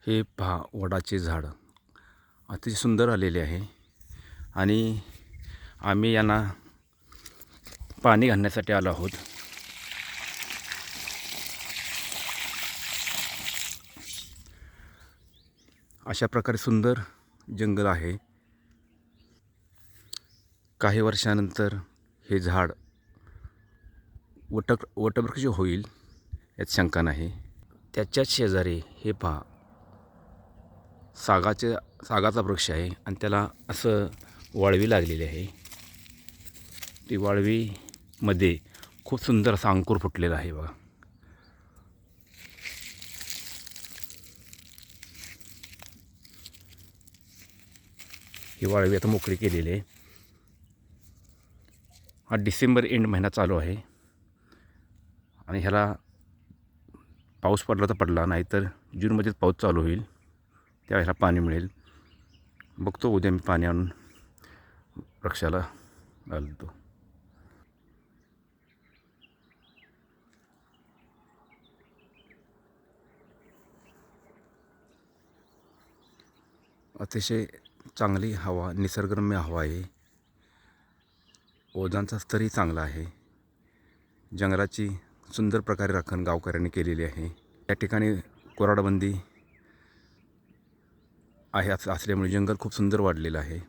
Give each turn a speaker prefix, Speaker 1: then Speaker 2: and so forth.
Speaker 1: हे पहा वडाचे झाड अतिशय सुंदर आलेले आहे आणि आम्ही यांना पाणी घालण्यासाठी आलो आहोत. अशा प्रकारे सुंदर जंगल आहे. काही वर्षानंतर हे झाड वटवृक्ष होईल यात शंका नाही. त्याच्याच शेजारी हे पहा सागाचा वृक्ष आहे आणि त्याला असं वाळवी लागलेली आहे. ती वाळवीमध्ये खूप सुंदर असा अंकुर फुटलेला आहे बघा. ही वाळवी आता मोकळी केलेली आहे. हा डिसेंबर एंड महिना चालू आहे आणि ह्याला पाऊस पडला तर पडला, नाही तर जूनमध्येच पाऊस चालू होईल. त्यावेळेला पाणी मिळेल. बघतो उद्या मी पाणी आणून वृक्षाला घालतो. अतिशय चांगली हवा, निसर्गरम्य हवा आहे. ओझोनचा स्तरही चांगला आहे. जंगलाची सुंदर प्रकारे राखण गावकऱ्यांनी केलेली आहे. या ठिकाणी कोराडबंदी आहे असल्यामुळे जंगल खूप सुंदर वाढलेलं आहे.